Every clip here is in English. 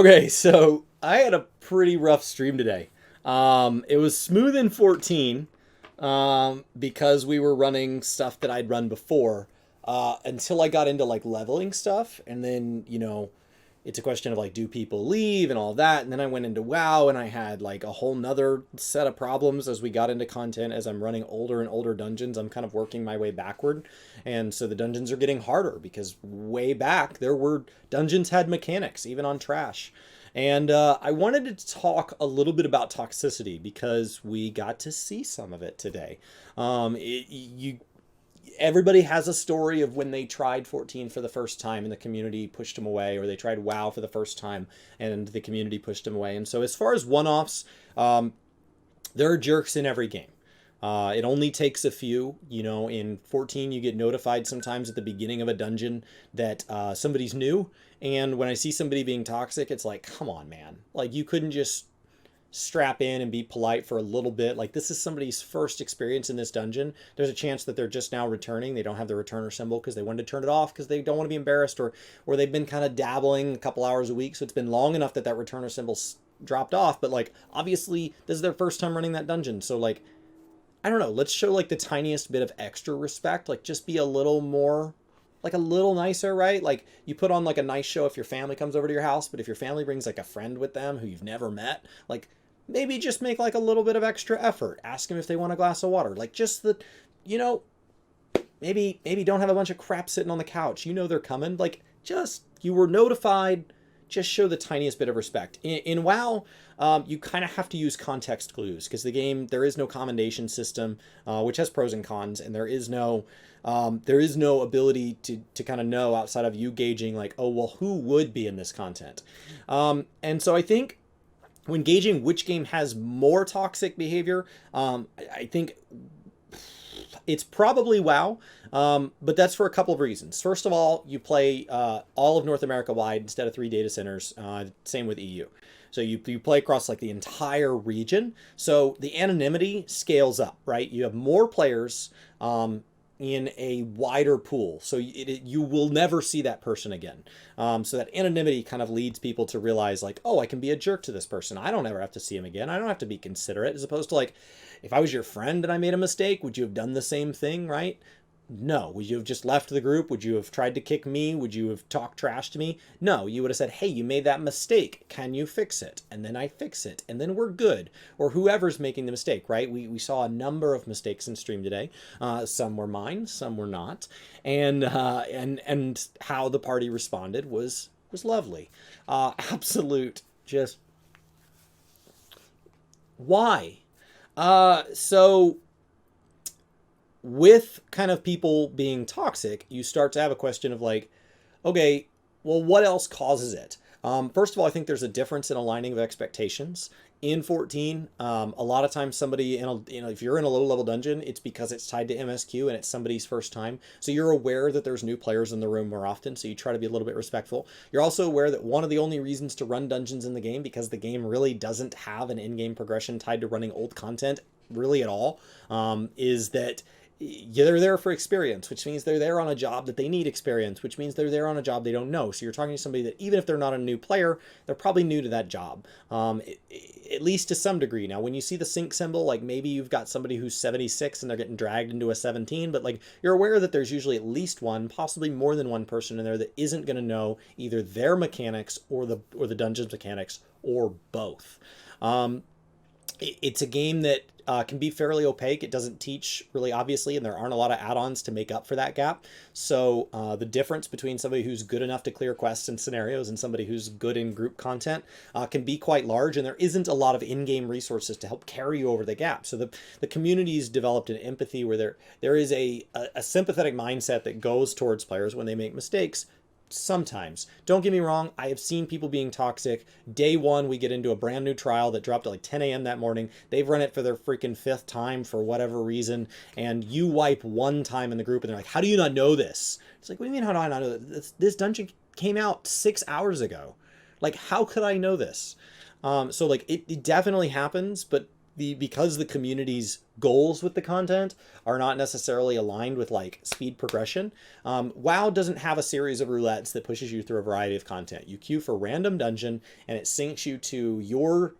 Okay, so I had a pretty rough stream today. It was smooth in 14 because we were running stuff that I'd run before until I got into like leveling stuff. And then, it's a question of like, do people leave and all that. And then I went into WoW and I had like a whole nother set of problems as we got into content. As I'm running older and older dungeons, I'm kind of working my way backward. And so the dungeons are getting harder because way back there were dungeons had mechanics, even on trash. And I wanted to talk a little bit about toxicity because we got to see some of it today. Everybody has a story of when they tried 14 for the first time and the community pushed them away, or they tried WoW for the first time and the community pushed them away. And so, as far as one-offs, there are jerks in every game. It only takes a few. In 14, you get notified sometimes at the beginning of a dungeon that somebody's new. And when I see somebody being toxic, it's like, come on, man. Like, you couldn't just strap in and be polite for a little bit. Like, this is somebody's first experience in this dungeon. There's a chance that they're just now returning. They don't have the returner symbol because they wanted to turn it off because they don't want to be embarrassed, or they've been kind of dabbling a couple hours a week. So it's been long enough that returner symbol's dropped off. But like, obviously, this is their first time running that dungeon. So like, I don't know, let's show like the tiniest bit of extra respect. Like, just be a little more, like a little nicer, right? Like, you put on like a nice show if your family comes over to your house, but if your family brings like a friend with them who you've never met, like, maybe just make like a little bit of extra effort. Ask them if they want a glass of water. Like, just the, you know, maybe don't have a bunch of crap sitting on the couch. They're coming. Like, just, you were notified. Just show the tiniest bit of respect. In WoW, you kind of have to use context clues because the game, there is no commendation system, which has pros and cons, and there is no ability to kind of know outside of you gauging like, oh, well, who would be in this content? And so I think when gauging which game has more toxic behavior, I think it's probably WoW, but that's for a couple of reasons. First of all, you play all of North America wide instead of 3 data centers. Same with EU. So you play across like the entire region. So the anonymity scales up, right? You have more players in a wider pool. So you will never see that person again. So that anonymity kind of leads people to realize like, oh, I can be a jerk to this person. I don't ever have to see him again. I don't have to be considerate, as opposed to like, if I was your friend and I made a mistake, would you have done the same thing, right? No. Would you have just left the group? Would you have tried to kick me? Would you have talked trash to me? No. You would have said, hey, you made that mistake. Can you fix it? And then I fix it. And then we're good. Or whoever's making the mistake, right? We saw a number of mistakes in stream today. Some were mine, some were not. And how the party responded was lovely. Absolute just why? So with kind of people being toxic, you start to have a question of like, okay, well, what else causes it? First of all, I think there's a difference in aligning of expectations. In 14, a lot of times somebody if you're in a low level dungeon, it's because it's tied to MSQ and it's somebody's first time. So you're aware that there's new players in the room more often. So you try to be a little bit respectful. You're also aware that one of the only reasons to run dungeons in the game, because the game really doesn't have an in-game progression tied to running old content really at all, is that they're there for experience, which means they're there on a job that they need experience, which means they're there on a job they don't know. So you're talking to somebody that even if they're not a new player, they're probably new to that job, at least to some degree. Now, when you see the sync symbol, like maybe you've got somebody who's 76 and they're getting dragged into a 17, but like you're aware that there's usually at least one, possibly more than one person in there that isn't going to know either their mechanics or the dungeon's mechanics or both. It's a game that can be fairly opaque. It doesn't teach really obviously, and there aren't a lot of add-ons to make up for that gap. So the difference between somebody who's good enough to clear quests and scenarios and somebody who's good in group content can be quite large, and there isn't a lot of in-game resources to help carry you over the gap. So the community's developed an empathy where there is a sympathetic mindset that goes towards players when they make mistakes. Sometimes. Don't get me wrong, I have seen people being toxic. Day one, we get into a brand new trial that dropped at like 10 a.m. that morning. They've run it for their freaking 5th time for whatever reason, and you wipe one time in the group and they're like, how do you not know this? It's like, what do you mean, how do I not know this? This dungeon came out 6 hours ago. Like, how could I know this? So like, it definitely happens, but because the community's goals with the content are not necessarily aligned with like speed progression. WoW doesn't have a series of roulettes that pushes you through a variety of content. You queue for random dungeon and it syncs you to your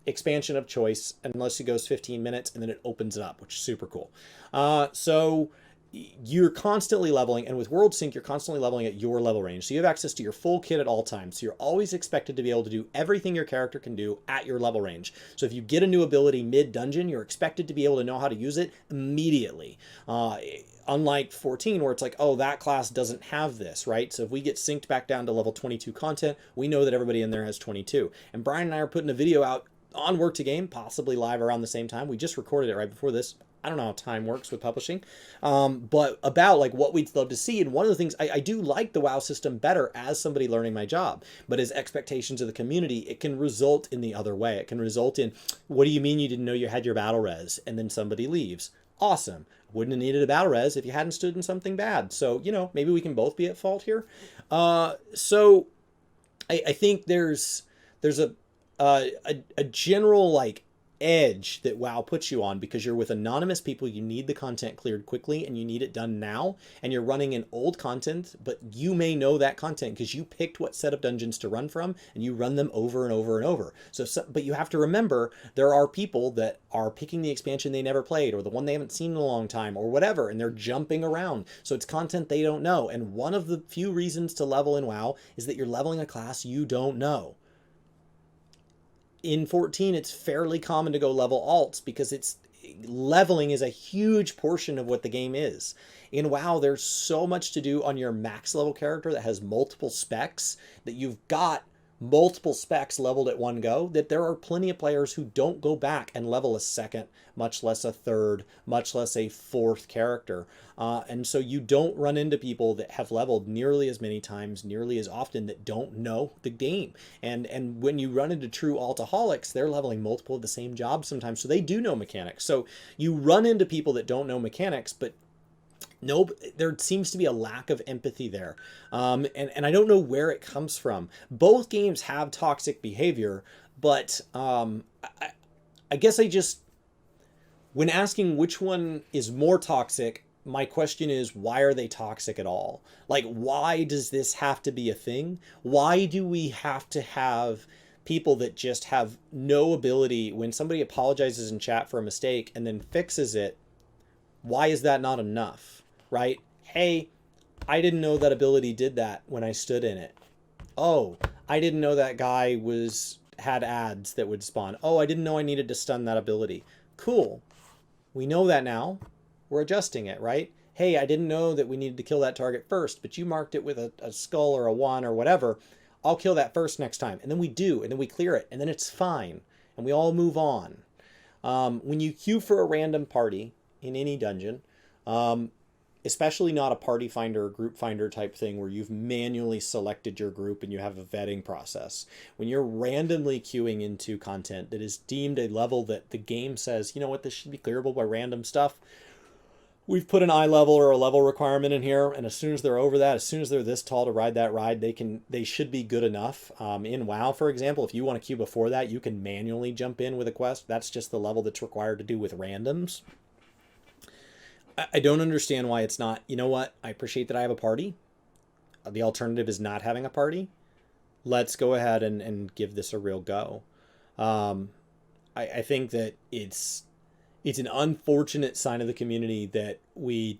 expansion of choice unless it goes 15 minutes, and then it opens it up, which is super cool. So you're constantly leveling, and with World Sync, you're constantly leveling at your level range. So you have access to your full kit at all times. So you're always expected to be able to do everything your character can do at your level range. So if you get a new ability mid-dungeon, you're expected to be able to know how to use it immediately. Unlike 14, where it's like, oh, that class doesn't have this, right? So if we get synced back down to level 22 content, we know that everybody in there has 22. And Brian and I are putting a video out on Work to Game, possibly live around the same time. We just recorded it right before this. I don't know how time works with publishing, but about like what we'd love to see. And one of the things I do like the WoW system better as somebody learning my job, but as expectations of the community, it can result in the other way. It can result in, what do you mean you didn't know you had your battle res? And then somebody leaves. Awesome. Wouldn't have needed a battle res if you hadn't stood in something bad. So, you know, maybe we can both be at fault here. So I think there's a general like edge that WoW puts you on because you're with anonymous people. You need the content cleared quickly and you need it done now, and you're running in old content, but you may know that content because you picked what set of dungeons to run from and you run them over and over and over. But you have to remember there are people that are picking the expansion they never played or the one they haven't seen in a long time or whatever, and they're jumping around. So it's content they don't know. And one of the few reasons to level in WoW is that you're leveling a class you don't know. In 14, it's fairly common to go level alts because leveling is a huge portion of what the game is. In WoW, there's so much to do on your max level character that has multiple specs, that you've got multiple specs leveled at one go, that there are plenty of players who don't go back and level a second, much less a third, much less a fourth character. And so you don't run into people that have leveled nearly as many times, nearly as often, that don't know the game. And when you run into true altaholics, they're leveling multiple of the same jobs sometimes, so they do know mechanics. So you run into people that don't know mechanics, but no, there seems to be a lack of empathy there. And I don't know where it comes from. Both games have toxic behavior, but I guess when asking which one is more toxic, my question is, why are they toxic at all? Like, why does this have to be a thing? Why do we have to have people that just have no ability? When somebody apologizes in chat for a mistake and then fixes it, why is that not enough? Right? Hey, I didn't know that ability did that when I stood in it. Oh, I didn't know that guy had ads that would spawn. Oh, I didn't know I needed to stun that ability. Cool. We know that now. We're adjusting it, right? Hey, I didn't know that we needed to kill that target first, but you marked it with a skull or a 1 or whatever. I'll kill that first next time. And then we do, and then we clear it, and then it's fine. And we all move on. When you queue for a random party in any dungeon, especially not a party finder or group finder type thing where you've manually selected your group and you have a vetting process. When you're randomly queuing into content that is deemed a level that the game says, you know what, this should be clearable by random stuff, we've put an eye level or a level requirement in here, and as soon as they're over that, as soon as they're this tall to ride that ride, they should be good enough. In WoW, for example, if you want to queue before that, you can manually jump in with a quest. That's just the level that's required to do with randoms. I don't understand why it's not, you know what, I appreciate that I have a party. The alternative is not having a party. Let's go ahead and give this a real go. I think that it's an unfortunate sign of the community that we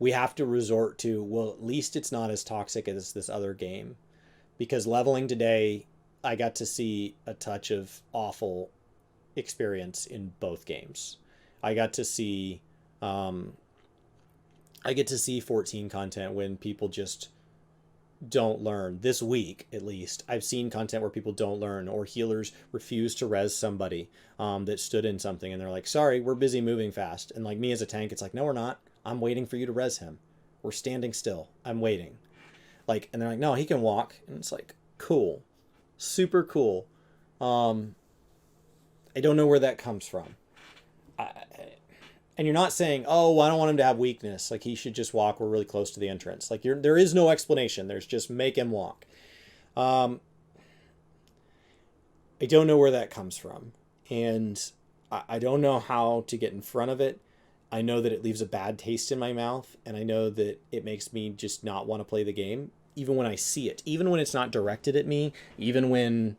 have to resort to, well, at least it's not as toxic as this other game. Because leveling today, I got to see a touch of awful experience in both games. I get to see 14 content when people just don't learn. This week, at least, I've seen content where people don't learn, or healers refuse to res somebody that stood in something, and they're like, sorry, we're busy moving fast. And like me as a tank, it's like, no, we're not. I'm waiting for you to res him. We're standing still. I'm waiting. Like, and they're like, no, he can walk. And it's like, cool. Super cool. I don't know where that comes from. And you're not saying, oh, I don't want him to have weakness. Like, he should just walk. We're really close to the entrance. Like, there is no explanation. There's just make him walk. I don't know where that comes from. And I don't know how to get in front of it. I know that it leaves a bad taste in my mouth, and I know that it makes me just not want to play the game, even when I see it, even when it's not directed at me, even when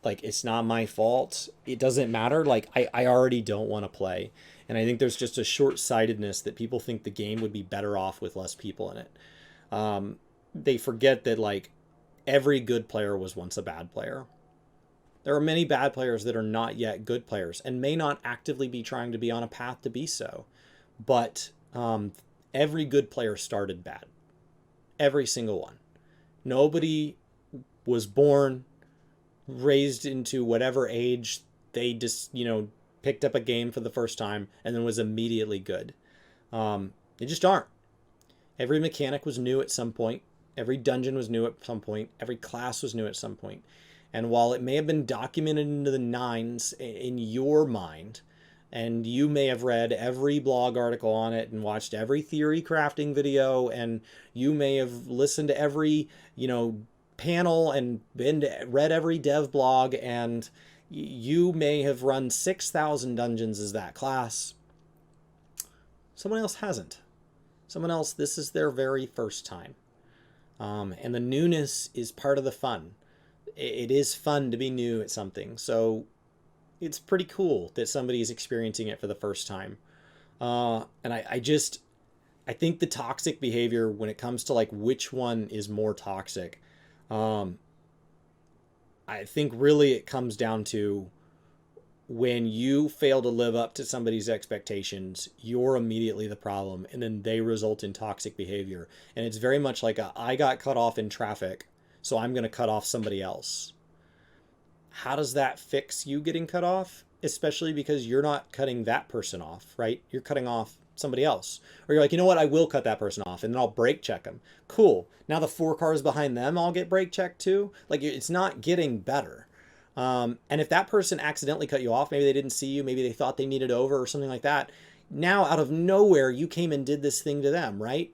like it's not my fault. It doesn't matter. Like I already don't want to play. And I think there's just a short-sightedness that people think the game would be better off with less people in it. They forget that like every good player was once a bad player. There are many bad players that are not yet good players and may not actively be trying to be on a path to be so. But every good player started bad. Every single one. Nobody was born, raised into whatever age they just, picked up a game for the first time and then was immediately good. They just aren't. Every mechanic was new at some point. Every dungeon was new at some point. Every class was new at some point. And while it may have been documented into the nines in your mind, and you may have read every blog article on it and watched every theory crafting video, and you may have listened to every, panel and read every dev blog, and you may have run 6,000 dungeons as that class. Someone else hasn't. Someone else, this is their very first time. And the newness is part of the fun. It is fun to be new at something. So it's pretty cool that somebody is experiencing it for the first time. And I think the toxic behavior, when it comes to like which one is more toxic, I think really it comes down to when you fail to live up to somebody's expectations, you're immediately the problem, and then they result in toxic behavior. And it's very much like I got cut off in traffic, so I'm going to cut off somebody else. How does that fix you getting cut off? Especially because you're not cutting that person off, right? You're cutting off somebody else. Or you're like, you know what? I will cut that person off, and then I'll brake check them. Cool. Now the 4 cars behind them all get brake checked too. Like, it's not getting better. And if that person accidentally cut you off, maybe they didn't see you, maybe they thought they needed over or something like that. Now, out of nowhere, you came and did this thing to them, right?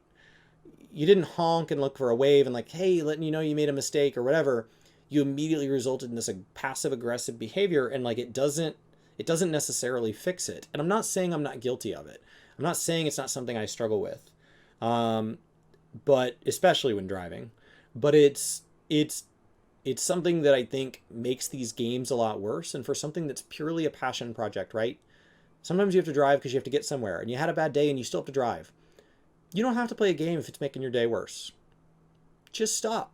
You didn't honk and look for a wave and like, hey, letting you know you made a mistake or whatever. You immediately resulted in this passive aggressive behavior, and like it doesn't necessarily fix it. And I'm not saying I'm not guilty of it. I'm not saying it's not something I struggle with, but especially when driving. But it's something that I think makes these games a lot worse. And for something that's purely a passion project, right? Sometimes you have to drive because you have to get somewhere, and you had a bad day and you still have to drive. You don't have to play a game if it's making your day worse. Just stop,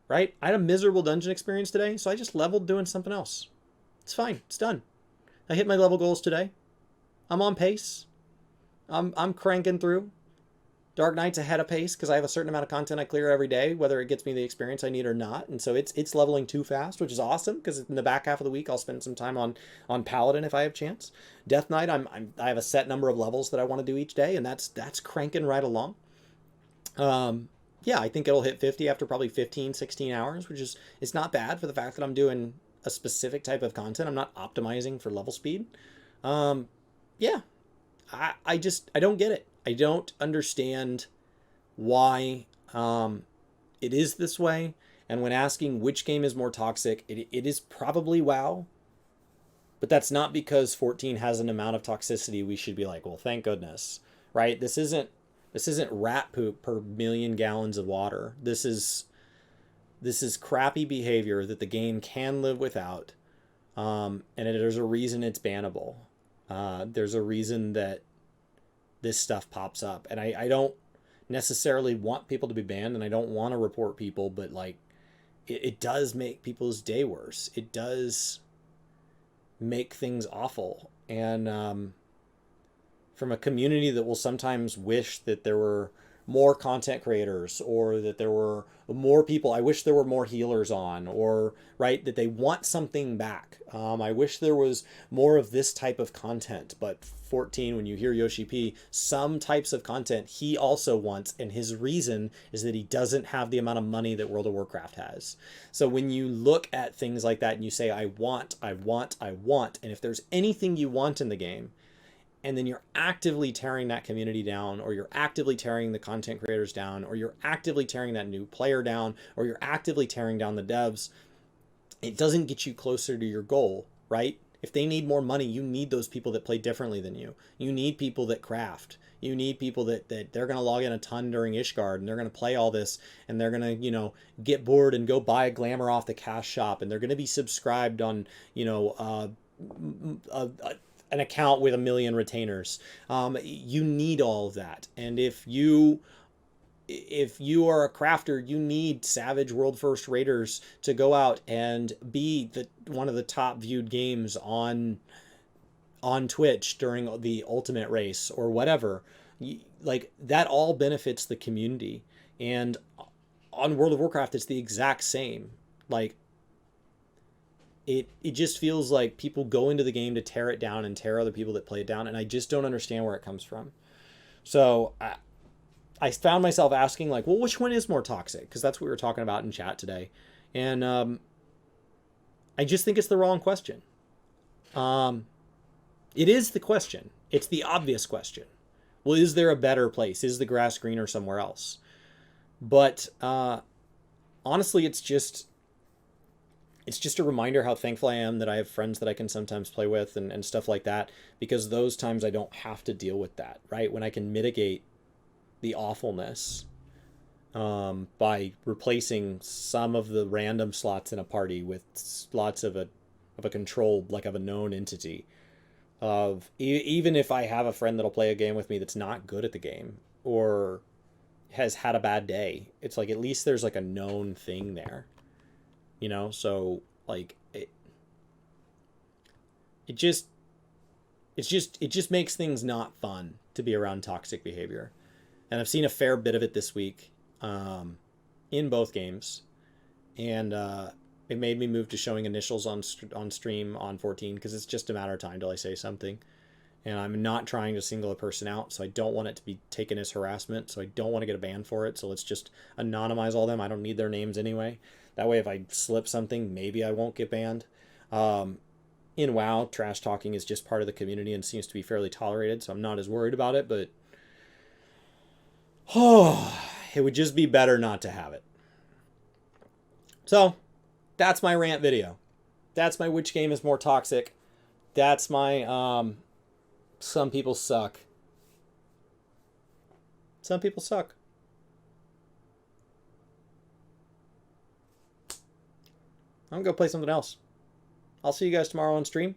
right? I had a miserable dungeon experience today, so I just leveled doing something else. It's fine. It's done. I hit my level goals today. I'm on pace. I'm cranking through. Dark Knight's ahead of pace because I have a certain amount of content I clear every day, whether it gets me the experience I need or not. And so it's leveling too fast, which is awesome because in the back half of the week I'll spend some time on Paladin if I have chance. Death Knight, I have a set number of levels that I want to do each day, and that's cranking right along. Yeah, I think it'll hit 50 after probably 15, 16 hours, which is it's not bad for the fact that I'm doing a specific type of content. I'm not optimizing for level speed. Yeah, I don't get it. I don't understand why it is this way. And when asking which game is more toxic, it is probably WoW. But that's not because 14 has an amount of toxicity we should be like, well, thank goodness, right? This isn't rat poop per million gallons of water. This is crappy behavior that the game can live without. And there's a reason it's bannable. There's a reason that this stuff pops up. And I don't necessarily want people to be banned, and I don't want to report people, but like it does make people's day worse. It does make things awful. And from a community that will sometimes wish that there were more content creators, or that there were more people. I wish there were more healers on, or right, that they want something back. I wish there was more of this type of content. But 14, when you hear Yoshi P, some types of content he also wants, and his reason is that he doesn't have the amount of money that World of Warcraft has. So when you look at things like that and you say, I want, and if there's anything you want in the game, and then you're actively tearing that community down, or you're actively tearing the content creators down, or you're actively tearing that new player down, or you're actively tearing down the devs, it doesn't get you closer to your goal, right? If they need more money, you need those people that play differently than you. You need people that craft. You need people that they're going to log in a ton during Ishgard, and they're going to play all this, and they're going to, get bored and go buy a glamour off the cash shop, and they're going to be subscribed on, an account with 1 million retainers. You need all of that. And if you are a crafter, you need savage world first raiders to go out and be one of the top viewed games on Twitch during the ultimate race or whatever. Like, that all benefits the community. And on World of Warcraft, it's the exact same. Like, it just feels like people go into the game to tear it down and tear other people that play it down, and I just don't understand where it comes from. So I found myself asking, like, well, which one is more toxic? Because that's what we were talking about in chat today. And I just think it's the wrong question. It is the question. It's the obvious question. Well, is there a better place? Is the grass greener somewhere else? But honestly, it's just a reminder how thankful I am that I have friends that I can sometimes play with and stuff like that, because those times I don't have to deal with that, right? When I can mitigate the awfulness by replacing some of the random slots in a party with slots of a control, like of a known entity. Even if I have a friend that'll play a game with me that's not good at the game or has had a bad day, it's like, at least there's like a known thing there, so like it just makes things not fun to be around toxic behavior. And I've seen a fair bit of it this week in both games. And it made me move to showing initials on stream on 14, because it's just a matter of time till I say something. And I'm not trying to single a person out, so I don't want it to be taken as harassment, so I don't want to get a ban for it. So let's just anonymize all them. I don't need their names anyway. That way, if I slip something, maybe I won't get banned. In WoW, trash talking is just part of the community and seems to be fairly tolerated, so I'm not as worried about it, but it would just be better not to have it. So, that's my rant video. That's my which game is more toxic. That's my some people suck. Some people suck. I'm gonna go play something else. I'll see you guys tomorrow on stream.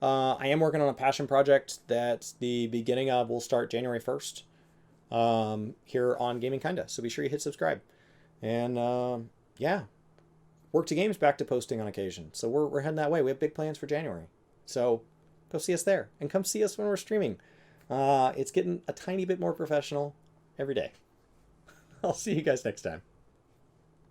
I am working on a passion project that the beginning of will start January 1st here on Gaming Kinda. So be sure you hit subscribe. And yeah, Work to Games back to posting on occasion. So we're heading that way. We have big plans for January. So go see us there and come see us when we're streaming. It's getting a tiny bit more professional every day. I'll see you guys next time.